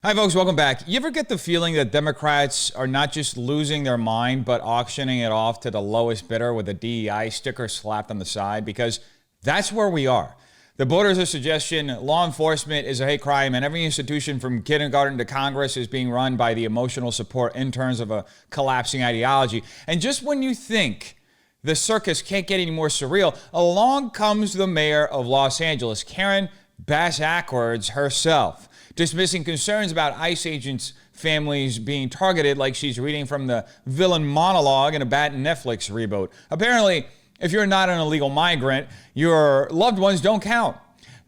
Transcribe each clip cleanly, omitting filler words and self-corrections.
Hi, folks. Welcome back. You ever get the feeling that Democrats are not just losing their mind, but auctioning it off to the lowest bidder with a DEI sticker slapped on the side? Because that's where we are. The border is a suggestion. Law enforcement is a hate crime, and every institution from kindergarten to Congress is being run by the emotional support interns of a collapsing ideology. And just when you think the circus can't get any more surreal, along comes the mayor of Los Angeles, Karen Bass-Ackwards herself, dismissing concerns about ICE agents' families being targeted like she's reading from the villain monologue in a bad Netflix reboot. Apparently, if you're not an illegal migrant, your loved ones don't count.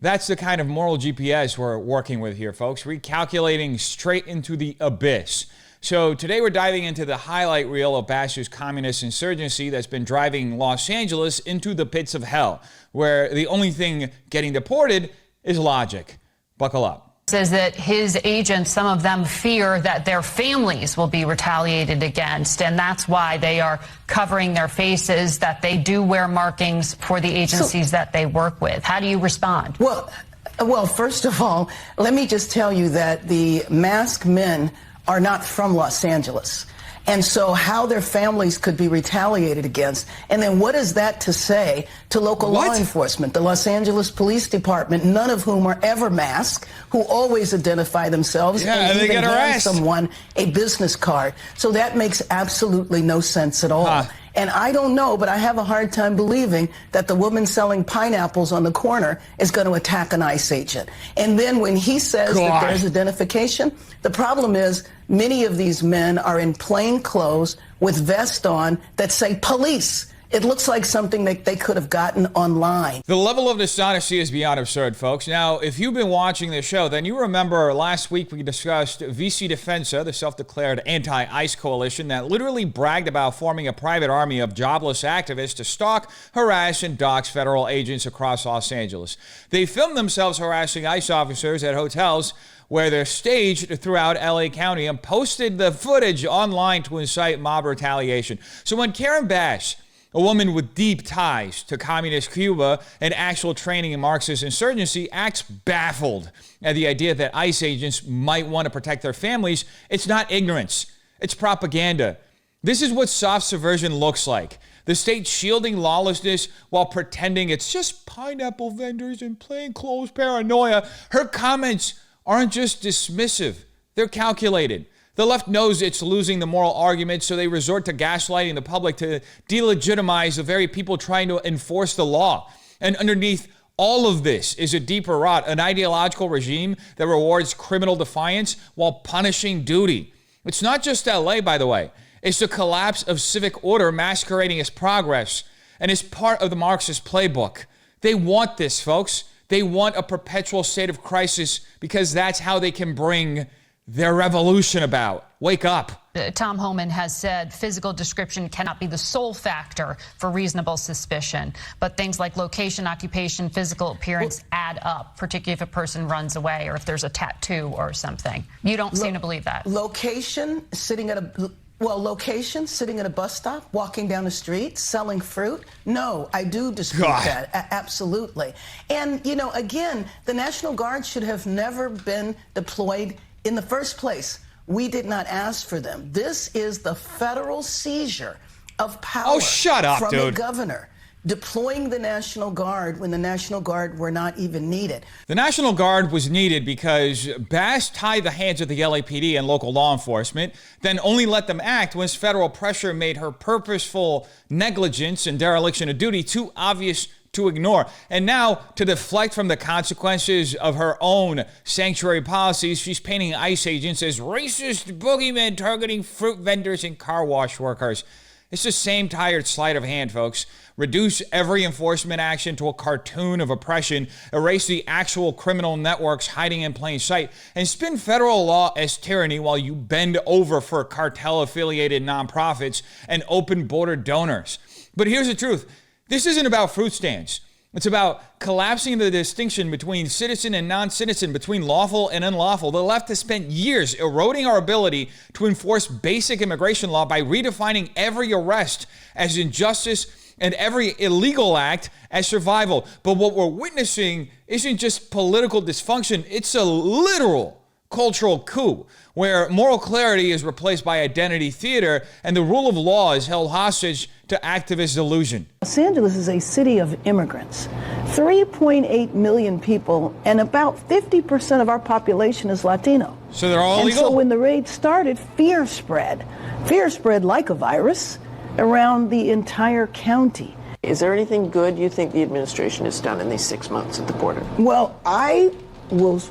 That's the kind of moral GPS we're working with here, folks, recalculating straight into the abyss. So today we're diving into the highlight reel of Bass's communist insurgency that's been driving Los Angeles into the pits of hell, where the only thing getting deported is logic. Buckle up. Says that his agents, some of them fear that their families will be retaliated against, and that's why they are covering their faces, that they do wear markings for the agencies that they work with. How do you respond? Well, first of all, let me just tell you that the masked men are not from Los Angeles. And so how their families could be retaliated against. And then what is that to say to local law enforcement, the Los Angeles Police Department, none of whom are ever masked, who always identify themselves and even hand someone a business card. So that makes absolutely no sense at all. And I don't know, but I have a hard time believing that the woman selling pineapples on the corner is going to attack an ICE agent. And then when he says that there's identification, the problem is many of these men are in plain clothes with vests on that say police. It looks like something that they could have gotten online. The level of dishonesty is beyond absurd, folks. Now, if you've been watching this show, then you remember last week we discussed VC Defensa, the self-declared anti-ICE coalition that literally bragged about forming a private army of jobless activists to stalk, harass, and dox federal agents across Los Angeles. They filmed themselves harassing ICE officers at hotels where they're staged throughout LA County and posted the footage online to incite mob retaliation. So when Karen Bass, a woman with deep ties to communist Cuba and actual training in Marxist insurgency, acts baffled at the idea that ICE agents might want to protect their families, it's not ignorance, it's propaganda. This is what soft subversion looks like. The state shielding lawlessness while pretending it's just pineapple vendors and plainclothes paranoia. Her comments aren't just dismissive, they're calculated. The left knows it's losing the moral argument, so they resort to gaslighting the public to delegitimize the very people trying to enforce the law. And underneath all of this is a deeper rot, an ideological regime that rewards criminal defiance while punishing duty. It's not just LA, by the way. It's the collapse of civic order masquerading as progress, and it's part of the Marxist playbook. They want this, folks. They want a perpetual state of crisis because that's how they can bring their revolution about. Wake up. Tom Homan has said physical description cannot be the sole factor for reasonable suspicion, but things like location, occupation, physical appearance add up, particularly if a person runs away or if there's a tattoo or something. You don't seem to believe that. Location, sitting at a bus stop, walking down the street, selling fruit. No, I do dispute that. Absolutely. And, you know, again, the National Guard should have never been deployed in the first place. We did not ask for them. This is the federal seizure of power from the governor, deploying the National Guard when the National Guard were not even needed. The National Guard was needed because Bass tied the hands of the LAPD and local law enforcement, then only let them act once federal pressure made her purposeful negligence and dereliction of duty too obvious to ignore. And now, to deflect from the consequences of her own sanctuary policies, she's painting ICE agents as racist boogeymen targeting fruit vendors and car wash workers. It's the same tired sleight of hand, folks. Reduce every enforcement action to a cartoon of oppression, erase the actual criminal networks hiding in plain sight, and spin federal law as tyranny while you bend over for cartel-affiliated nonprofits and open border donors. But here's the truth. This isn't about fruit stands. It's about collapsing the distinction between citizen and non-citizen, between lawful and unlawful. The left has spent years eroding our ability to enforce basic immigration law by redefining every arrest as injustice and every illegal act as survival. But what we're witnessing isn't just political dysfunction, it's a literal cultural coup, where moral clarity is replaced by identity theater and the rule of law is held hostage to activist delusion. Los Angeles is a city of immigrants. 3.8 million people, and about 50% of our population is Latino. So they're all illegal? And so when the raid started, fear spread. Fear spread like a virus around the entire county. Is there anything good you think the administration has done in these 6 months at the border? Well, I will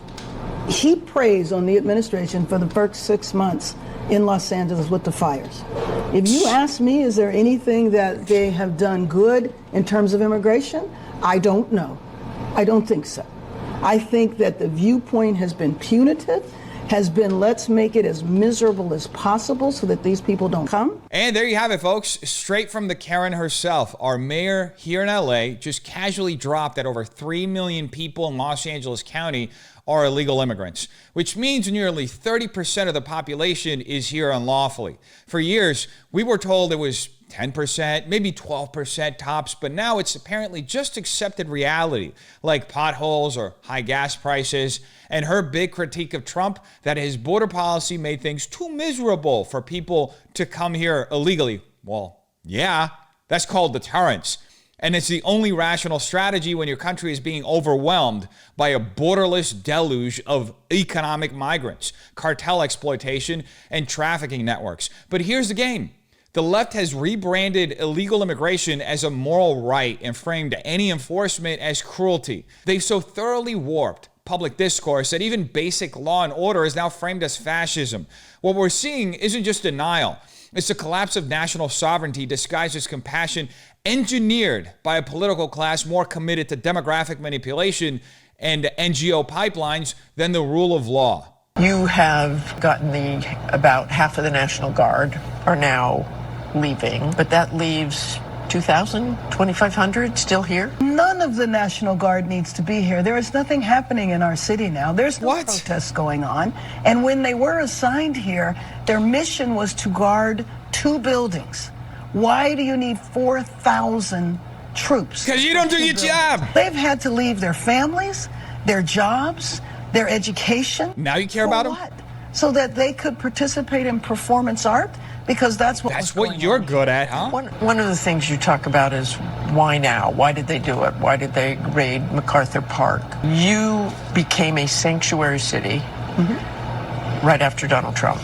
heap praise on the administration for the first 6 months in Los Angeles with the fires. If you ask me, is there anything that they have done good in terms of immigration? I don't know. I don't think so. I think that the viewpoint has been punitive, has been let's make it as miserable as possible so that these people don't come. And there you have it, folks. Straight from the Karen herself. Our mayor here in LA just casually dropped that over 3 million people in Los Angeles County are illegal immigrants, which means nearly 30% of the population is here unlawfully. For years, we were told it was 10%, maybe 12% tops, but now it's apparently just accepted reality, like potholes or high gas prices. And her big critique of Trump, that his border policy made things too miserable for people to come here illegally. Well, yeah, that's called deterrence. And it's the only rational strategy when your country is being overwhelmed by a borderless deluge of economic migrants, cartel exploitation, and trafficking networks. But here's the game. The left has rebranded illegal immigration as a moral right and framed any enforcement as cruelty. They've so thoroughly warped public discourse that even basic law and order is now framed as fascism. What we're seeing isn't just denial. It's the collapse of national sovereignty disguised as compassion, engineered by a political class more committed to demographic manipulation and NGO pipelines than the rule of law. You have gotten about half of the National Guard are now leaving, but that leaves 2,000, 2,500 still here? None of the National Guard needs to be here. There is nothing happening in our city now. There's no protests going on. And when they were assigned here, their mission was to guard 2 buildings. Why do you need 4,000 troops? Because you don't do your job. They've had to leave their families, their jobs, their education. Now you care about them? What? So that they could participate in performance art? Because that's what you're good at, huh? One of the things you talk about is why now? Why did they do it? Why did they raid MacArthur Park? You became a sanctuary city right after Donald Trump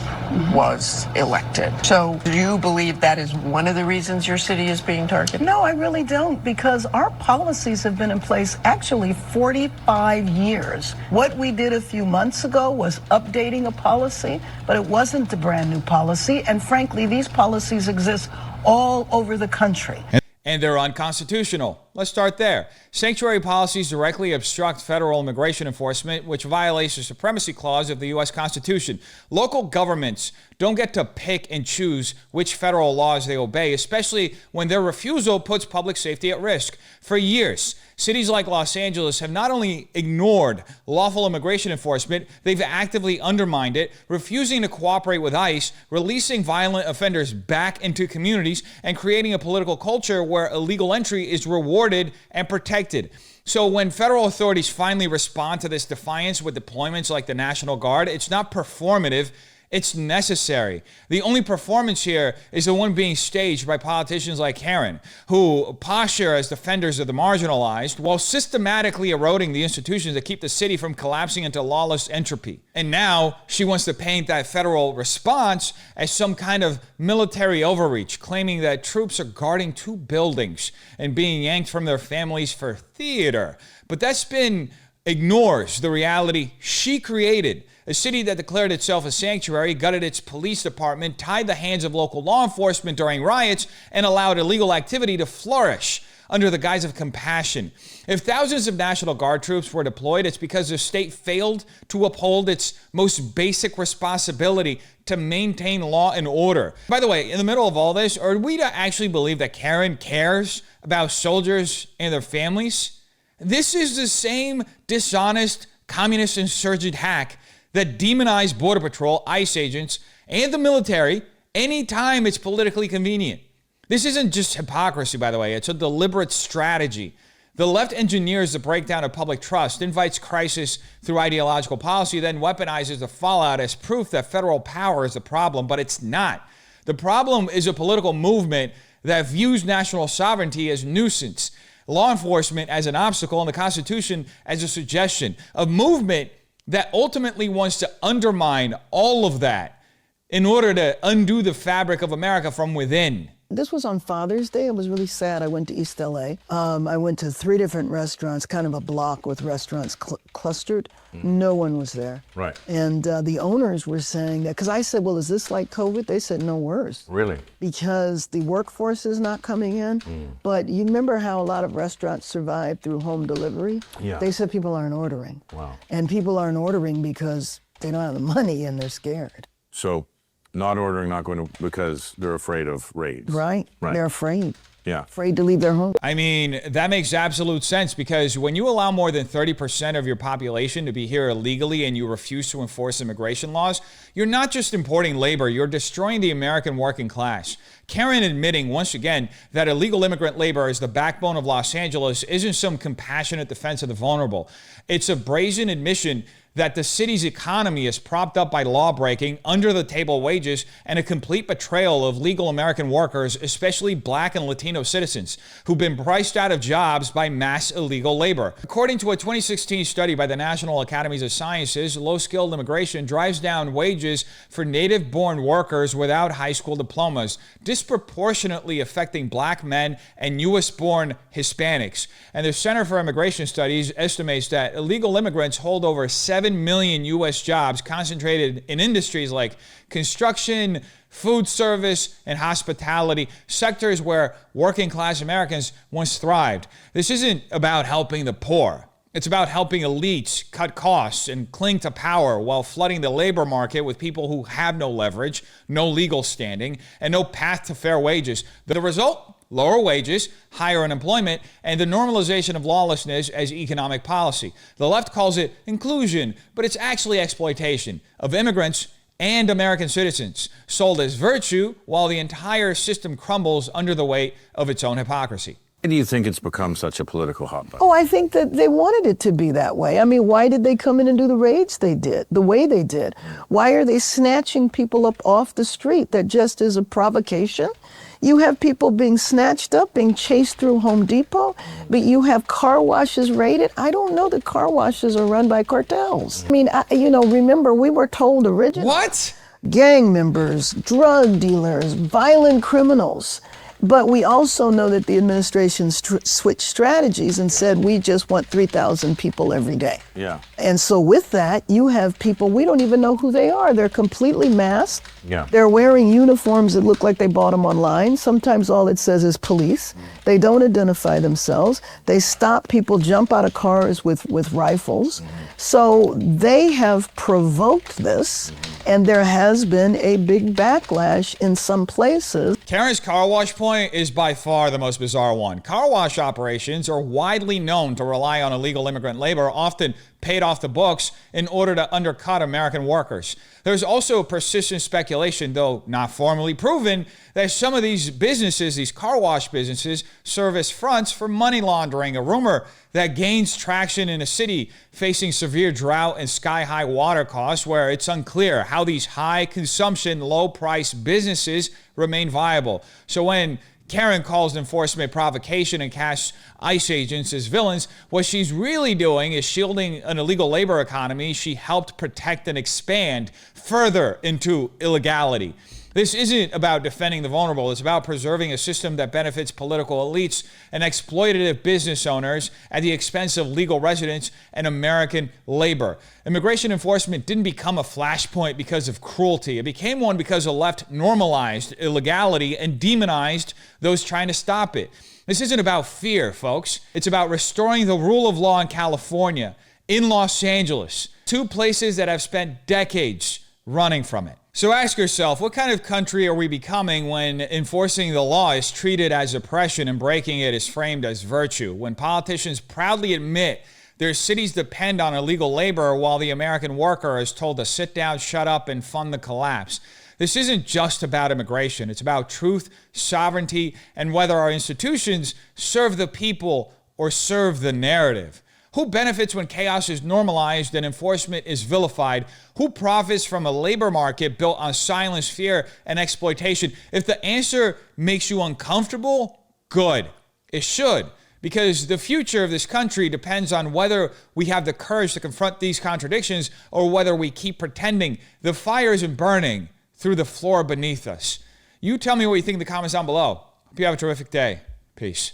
was elected. So do you believe that is one of the reasons your city is being targeted? No, I really don't, because our policies have been in place actually 45 years. What we did a few months ago was updating a policy, but it wasn't a brand new policy. And frankly, these policies exist all over the country. And they're unconstitutional. Let's start there. Sanctuary policies directly obstruct federal immigration enforcement, which violates the supremacy clause of the U.S. Constitution. Local governments don't get to pick and choose which federal laws they obey, especially when their refusal puts public safety at risk. For years, cities like Los Angeles have not only ignored lawful immigration enforcement, they've actively undermined it, refusing to cooperate with ICE, releasing violent offenders back into communities, and creating a political culture where illegal entry is rewarded and protected. So when federal authorities finally respond to this defiance with deployments like the National Guard, it's not performative, it's necessary. The only performance here is the one being staged by politicians like Karen, who posture as defenders of the marginalized while systematically eroding the institutions that keep the city from collapsing into lawless entropy. And now she wants to paint that federal response as some kind of military overreach, claiming that troops are guarding 2 buildings and being yanked from their families for theater. But that spin ignores the reality she created. A city that declared itself a sanctuary, gutted its police department, tied the hands of local law enforcement during riots, and allowed illegal activity to flourish under the guise of compassion. If thousands of National Guard troops were deployed, it's because the state failed to uphold its most basic responsibility to maintain law and order. By the way, in the middle of all this, are we to actually believe that Karen cares about soldiers and their families? This is the same dishonest communist insurgent hack that demonize Border Patrol, ICE agents, and the military anytime it's politically convenient. This isn't just hypocrisy, by the way. It's a deliberate strategy. The left engineers the breakdown of public trust, invites crisis through ideological policy, then weaponizes the fallout as proof that federal power is the problem, but it's not. The problem is a political movement that views national sovereignty as nuisance, law enforcement as an obstacle, and the Constitution as a suggestion. A movement that ultimately wants to undermine all of that in order to undo the fabric of America from within. This was on Father's Day. It was really sad. I went to East LA. I went to 3 different restaurants, kind of a block with restaurants clustered. No one was there. Right. And the owners were saying that, because I said, well, is this like COVID? They said, no, worse. Really? Because the workforce is not coming in. But you remember how a lot of restaurants survived through home delivery? Yeah. They said people aren't ordering. Wow. And people aren't ordering because they don't have the money and they're scared. So not ordering, not going to, because they're afraid of raids. Right. They're afraid. Yeah. Afraid to leave their home. I mean, that makes absolute sense, because when you allow more than 30% of your population to be here illegally and you refuse to enforce immigration laws, you're not just importing labor, you're destroying the American working class. Karen admitting once again that illegal immigrant labor is the backbone of Los Angeles isn't some compassionate defense of the vulnerable. It's a brazen admission that the city's economy is propped up by law-breaking, under-the-table wages, and a complete betrayal of legal American workers, especially Black and Latino citizens, who've been priced out of jobs by mass illegal labor. According to a 2016 study by the National Academies of Sciences, low-skilled immigration drives down wages for native-born workers without high school diplomas, disproportionately affecting Black men and U.S.-born Hispanics. And the Center for Immigration Studies estimates that illegal immigrants hold over 7 million U.S. jobs concentrated in industries like construction, food service, and hospitality, sectors where working class Americans once thrived. This isn't about helping the poor. It's about helping elites cut costs and cling to power while flooding the labor market with people who have no leverage, no legal standing, and no path to fair wages. The result? Lower wages, higher unemployment, and the normalization of lawlessness as economic policy. The left calls it inclusion, but it's actually exploitation of immigrants and American citizens, sold as virtue while the entire system crumbles under the weight of its own hypocrisy. Why do you think it's become such a political hot button? Oh, I think that they wanted it to be that way. I mean, why did they come in and do the raids they did, the way they did? Why are they snatching people up off the street? That just is a provocation. You have people being snatched up, being chased through Home Depot, but you have car washes raided. I don't know that car washes are run by cartels. I mean, remember, we were told originally. What? Gang members, drug dealers, violent criminals. But we also know that the administration switched strategies and said, we just want 3,000 people every day. Yeah. And so with that, you have people, we don't even know who they are. They're completely masked. Yeah. They're wearing uniforms that look like they bought them online. Sometimes all it says is police. They don't identify themselves. They stop people, jump out of cars with rifles. So they have provoked this, and there has been a big backlash in some places. Karen's car wash point is by far the most bizarre one. Car wash operations are widely known to rely on illegal immigrant labor, often paid off the books, in order to undercut American workers. There's also persistent speculation, though not formally proven, that some of these businesses, these car wash businesses, serve as fronts for money laundering, a rumor that gains traction in a city facing severe drought and sky-high water costs, where it's unclear how these high-consumption, low-price businesses remain viable. So when Karen calls enforcement provocation and casts ICE agents as villains, what she's really doing is shielding an illegal labor economy she helped protect and expand further into illegality. This isn't about defending the vulnerable. It's about preserving a system that benefits political elites and exploitative business owners at the expense of legal residents and American labor. Immigration enforcement didn't become a flashpoint because of cruelty. It became one because the left normalized illegality and demonized those trying to stop it. This isn't about fear, folks. It's about restoring the rule of law in California, in Los Angeles, two places that have spent decades running from it. So ask yourself, what kind of country are we becoming when enforcing the law is treated as oppression and breaking it is framed as virtue? When politicians proudly admit their cities depend on illegal labor while the American worker is told to sit down, shut up, and fund the collapse? This isn't just about immigration. It's about truth, sovereignty, and whether our institutions serve the people or serve the narrative? Who benefits when chaos is normalized and enforcement is vilified? Who profits from a labor market built on silence, fear, and exploitation? If the answer makes you uncomfortable, good. It should, because the future of this country depends on whether we have the courage to confront these contradictions or whether we keep pretending the fire isn't burning through the floor beneath us. You tell me what you think in the comments down below. Hope you have a terrific day. Peace.